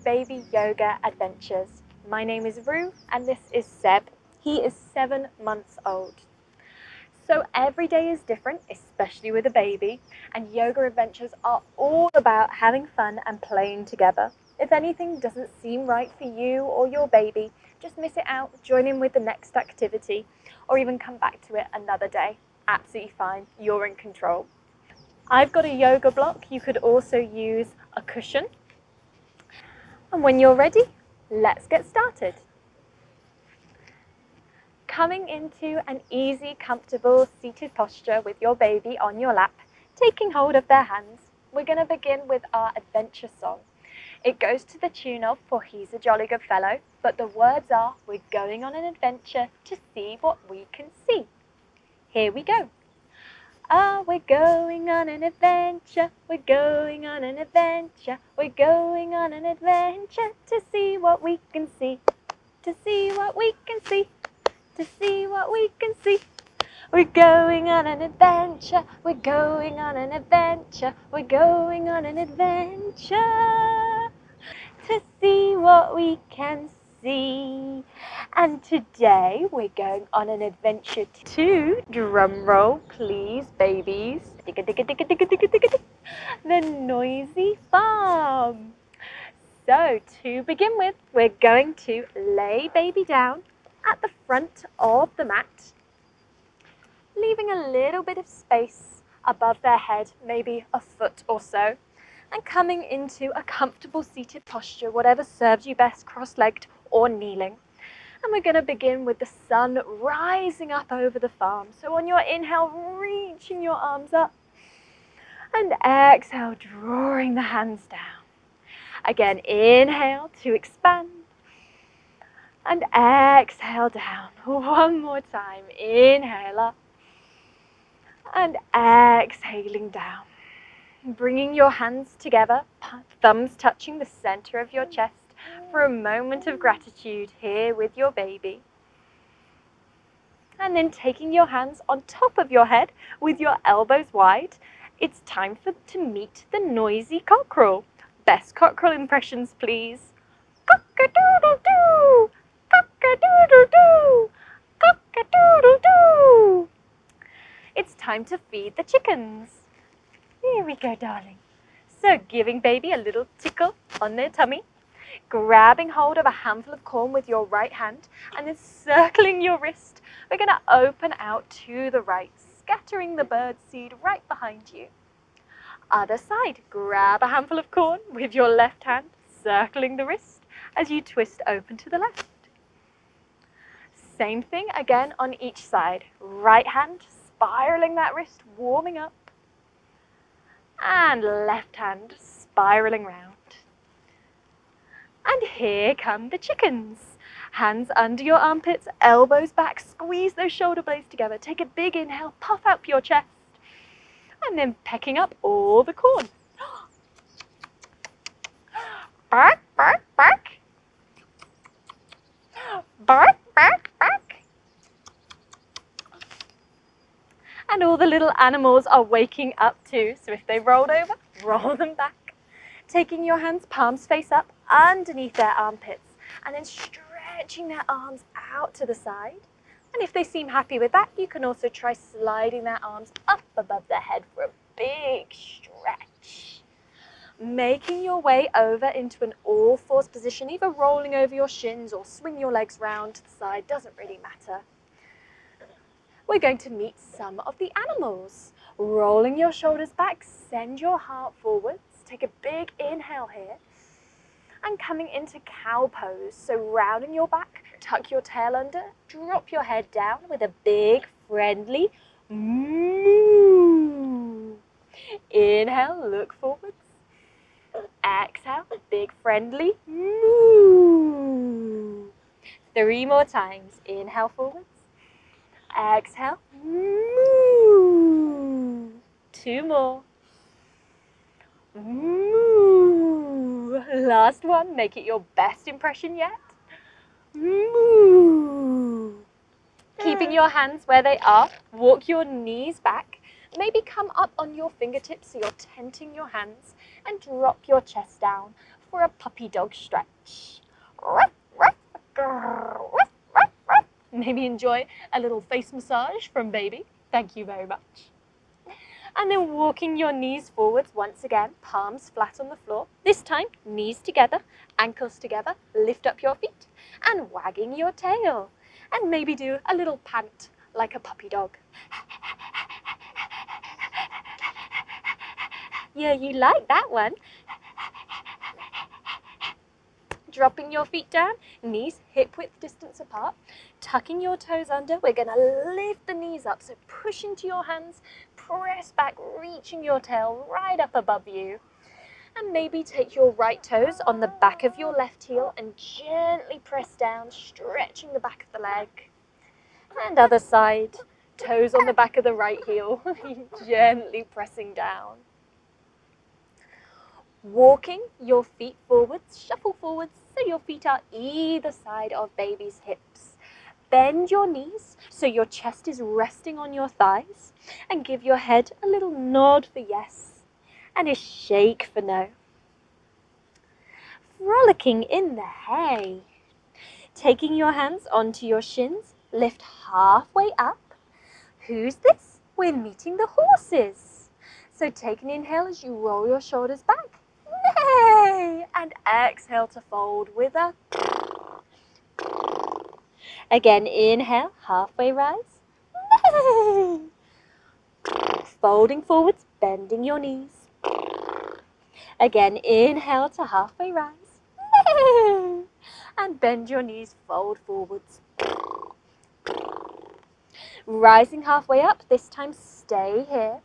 Baby Yoga Adventures. My name is Rue and this is Seb. He is 7 months old. So every day is different, especially with a baby, and yoga adventures are all about having fun and playing together. If anything doesn't seem right for you or your baby, just miss it out, join in with the next activity, or even come back to it another day. Absolutely fine, you're in control. I've got a yoga block. You could also use a cushion. And when you're ready, let's get started. Coming into an easy, comfortable seated posture with your baby on your lap, taking hold of their hands, we're going to begin with our adventure song. It goes to the tune of For He's a Jolly Good Fellow, but the words are, we're going on an adventure to see what we can see. Here we go. Ah, we're going on an adventure, we're going on an adventure, we're going on an adventure to see what we can see, to see what we can see, to see what we can see. We're going on an adventure, we're going on an adventure, we're going on an adventure to see what we can see. And today we're going on an adventure to, drum roll please babies, the noisy farm. So to begin with, we're going to lay baby down at the front of the mat, leaving a little bit of space above their head, maybe a foot or so, and coming into a comfortable seated posture, whatever serves you best, cross-legged or kneeling. And we're going to begin with the sun rising up over the farm. So on your inhale, reaching your arms up, and exhale, drawing the hands down. Again, inhale to expand, and exhale down. One more time, inhale up, and exhaling down. Bringing your hands together, thumbs touching the center of your chest for a moment of gratitude here with your baby. And then taking your hands on top of your head with your elbows wide, it's time to meet the noisy cockerel. Best cockerel impressions, please. Cock-a-doodle-doo, cock-a-doodle-doo, cock-a-doodle-doo. It's time to feed the chickens. Here we go, darling. So giving baby a little tickle on their tummy, grabbing hold of a handful of corn with your right hand, and then circling your wrist, we're going to open out to the right, scattering the bird seed right behind you. Other side, grab a handful of corn with your left hand, circling the wrist as you twist open to the left. Same thing again on each side. Right hand, spiraling that wrist, warming up. And left hand, spiraling round. And here come the chickens. Hands under your armpits, elbows back, squeeze those shoulder blades together. Take a big inhale, puff up your chest. And then pecking up all the corn. Bark, bark, bark. Bark, bark, bark. And all the little animals are waking up too. So if they rolled over, roll them back. Taking your hands, palms face up, underneath their armpits. And then stretching their arms out to the side. And if they seem happy with that, you can also try sliding their arms up above their head for a big stretch. Making your way over into an all-fours position, either rolling over your shins or swing your legs round to the side, doesn't really matter. We're going to meet some of the animals. Rolling your shoulders back, send your heart forwards. Take a big inhale here. And coming into cow pose. So rounding your back, tuck your tail under, drop your head down with a big, friendly moo. Inhale, look forwards. Exhale, big, friendly moo. 3 more times. Inhale forwards. Exhale, moo. 2 more. Moo. Last one, make it your best impression yet. Moo. Keeping your hands where they are, walk your knees back. Maybe come up on your fingertips so you're tenting your hands and drop your chest down for a puppy dog stretch. Maybe enjoy a little face massage from baby. Thank you very much. And then walking your knees forwards once again, palms flat on the floor. This time, knees together, ankles together, lift up your feet, and wagging your tail. And maybe do a little pant like a puppy dog. Yeah, you like that one. Dropping your feet down, knees hip width distance apart, tucking your toes under. We're going to lift the knees up, so push into your hands, press back, reaching your tail right up above you. And maybe take your right toes on the back of your left heel and gently press down, stretching the back of the leg. And other side, toes on the back of the right heel, gently pressing down. Walking your feet forwards, shuffle forwards so your feet are either side of baby's hips. Bend your knees so your chest is resting on your thighs, and give your head a little nod for yes and a shake for no. Frolicking in the hay. Taking your hands onto your shins, lift halfway up. Who's this? We're meeting the horses. So take an inhale as you roll your shoulders back. Nay! And exhale to fold with a. Again, inhale, halfway rise. Nay! Folding forwards, bending your knees. Again, inhale to halfway rise. Nay! And bend your knees, fold forwards. Rising halfway up, this time stay here.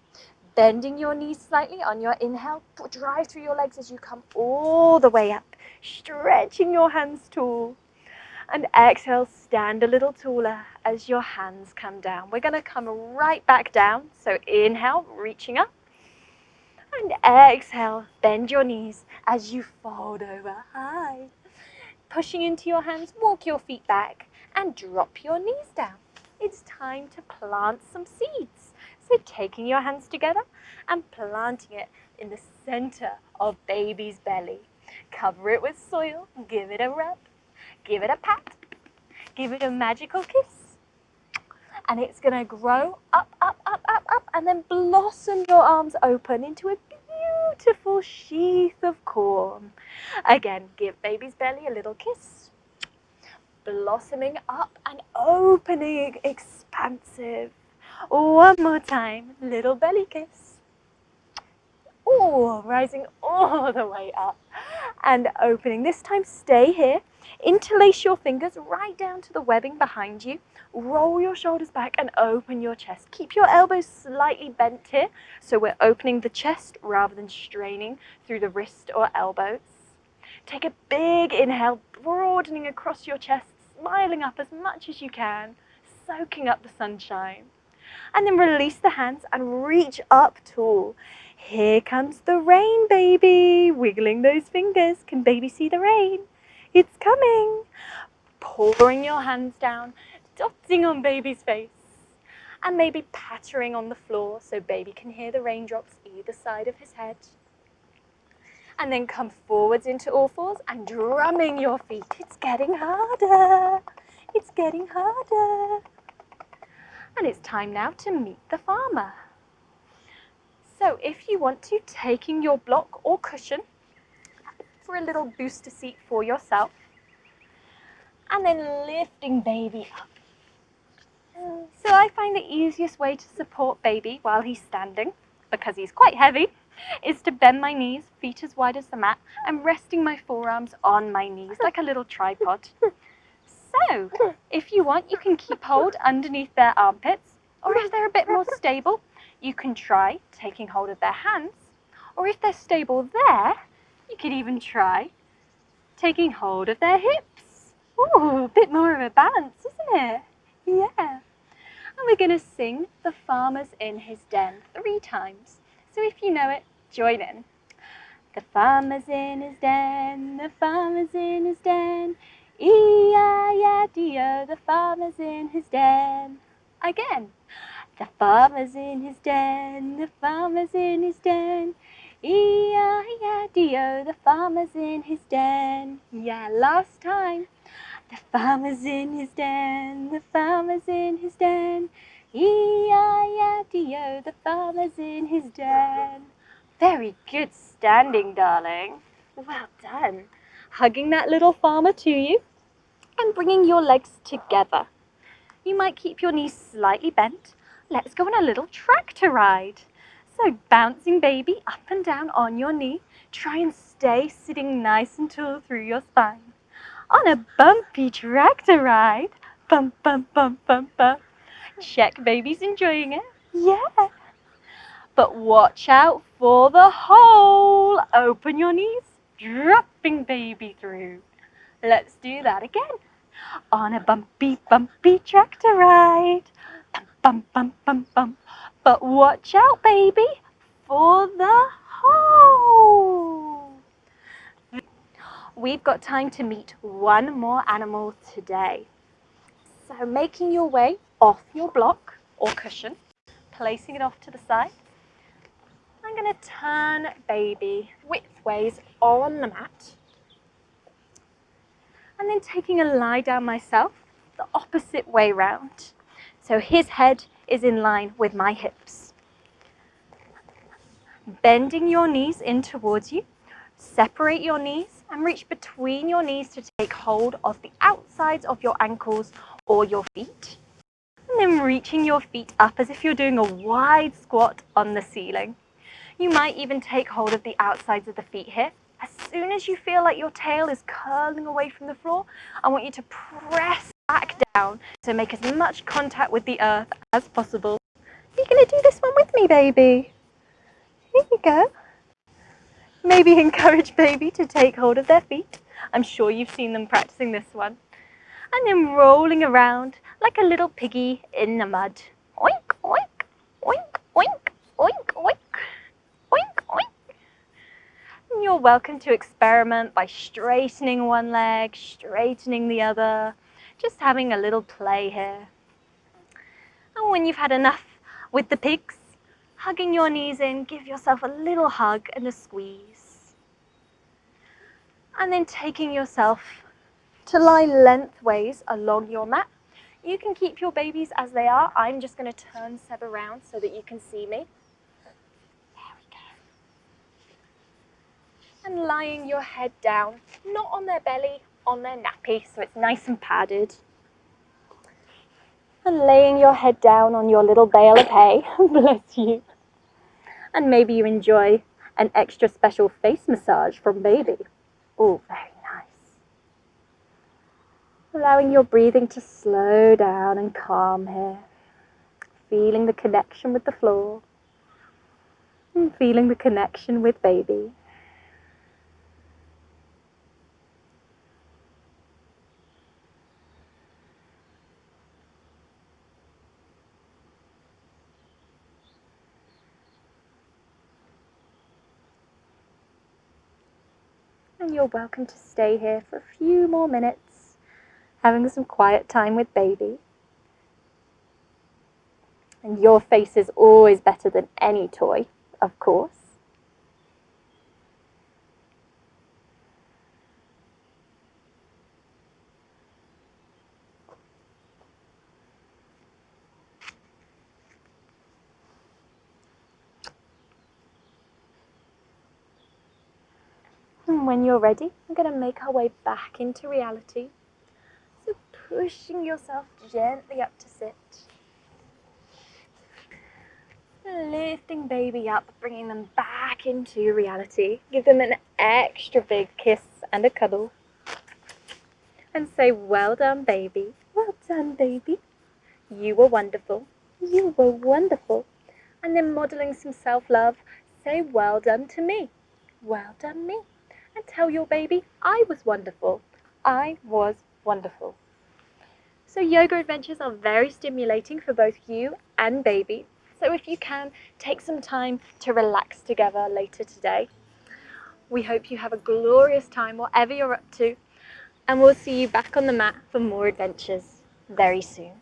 Bending your knees slightly on your inhale, drive through your legs as you come all the way up, stretching your hands tall. And exhale, stand a little taller as your hands come down. We're going to come right back down, so inhale, reaching up. And exhale, bend your knees as you fold over high. Pushing into your hands, walk your feet back and drop your knees down. It's time to plant some seeds. So taking your hands together and planting it in the center of baby's belly. Cover it with soil, give it a rub, give it a pat, give it a magical kiss. And it's going to grow up, up, up, up, up, and then blossom your arms open into a beautiful sheath of corn. Again, give baby's belly a little kiss. Blossoming up and opening, expansive. One more time, little belly kiss. Oh, rising all the way up and opening. This time stay here. Interlace your fingers right down to the webbing behind you. Roll your shoulders back and open your chest. Keep your elbows slightly bent here, so we're opening the chest rather than straining through the wrist or elbows. Take a big inhale, broadening across your chest, smiling up as much as you can, soaking up the sunshine. And then release the hands and reach up tall. Here comes the rain, baby. Wiggling those fingers. Can baby see the rain? It's coming. Pouring your hands down, dotting on baby's face. And maybe pattering on the floor so baby can hear the raindrops either side of his head. And then come forwards into all fours and drumming your feet. It's getting harder. It's getting harder. And it's time now to meet the farmer. So if you want to, taking your block or cushion for a little booster seat for yourself, and then lifting baby up. So I find the easiest way to support baby while he's standing, because he's quite heavy, is to bend my knees, feet as wide as the mat, and resting my forearms on my knees like a little tripod. So, if you want, you can keep hold underneath their armpits, or if they're a bit more stable, you can try taking hold of their hands, or if they're stable there, you could even try taking hold of their hips. Ooh, a bit more of a balance, isn't it? Yeah. And we're going to sing The Farmer's in His Den 3 times. So if you know it, join in. The farmer's in his den, the farmer's in his den. E-I-E-I-D-O, the farmer's in his den. Again. The farmer's in his den, the farmer's in his den. E-I-E-I-D-O, the farmer's in his den. Yeah, last time. The farmer's in his den, the farmer's in his den. E-I-E-I-D-O, the farmer's in his den. Very good standing, darling. Well done. Hugging that little farmer to you and bringing your legs together. You might keep your knees slightly bent. Let's go on a little tractor ride. So bouncing baby up and down on your knee. Try and stay sitting nice and tall through your spine. On a bumpy tractor ride. Bump, bump, bump, bump, bump. Check baby's enjoying it. Yeah. But watch out for the hole. Open your knees. Dropping baby through. Let's do that again. On a bumpy, bumpy tractor ride. Bump, bump, bump, bump, bump. But watch out, baby, for the hole. We've got time to meet one more animal today. So making your way off your block or cushion, placing it off to the side. I'm going to turn baby widthways on the mat. And then taking a lie down myself, the opposite way round. So his head is in line with my hips. Bending your knees in towards you. Separate your knees and reach between your knees to take hold of the outsides of your ankles or your feet. And then reaching your feet up as if you're doing a wide squat on the ceiling. You might even take hold of the outsides of the feet here. As soon as you feel like your tail is curling away from the floor, I want you to press back down to make as much contact with the earth as possible. You're going to do this one with me, baby. Here you go. Maybe encourage baby to take hold of their feet. I'm sure you've seen them practicing this one. And then rolling around like a little piggy in the mud. Oink, oink, oink, oink, oink, oink, oink, oink. And you're welcome to experiment by straightening one leg, straightening the other, just having a little play here. And when you've had enough with the pigs, hugging your knees in, give yourself a little hug and a squeeze. And then taking yourself to lie lengthways along your mat. You can keep your babies as they are. I'm just going to turn Seb around so that you can see me. There we go. And lying your head down, not on their belly, on their nappy, so it's nice and padded. And laying your head down on your little bale of hay. Bless you. And maybe you enjoy an extra special face massage from baby. Oh, very nice. Allowing your breathing to slow down and calm here. Feeling the connection with the floor. And feeling the connection with baby. And you're welcome to stay here for a few more minutes, having some quiet time with baby. And your face is always better than any toy, of course. And when you're ready, I'm going to make our way back into reality. So pushing yourself gently up to sit. Lifting baby up, bringing them back into reality. Give them an extra big kiss and a cuddle. And say, well done, baby. Well done, baby. You were wonderful. You were wonderful. And then modeling some self-love, say, well done to me. Well done, me. And tell your baby, I was wonderful. I was wonderful. So yoga adventures are very stimulating for both you and baby. So if you can, take some time to relax together later today. We hope you have a glorious time, whatever you're up to. And we'll see you back on the mat for more adventures very soon.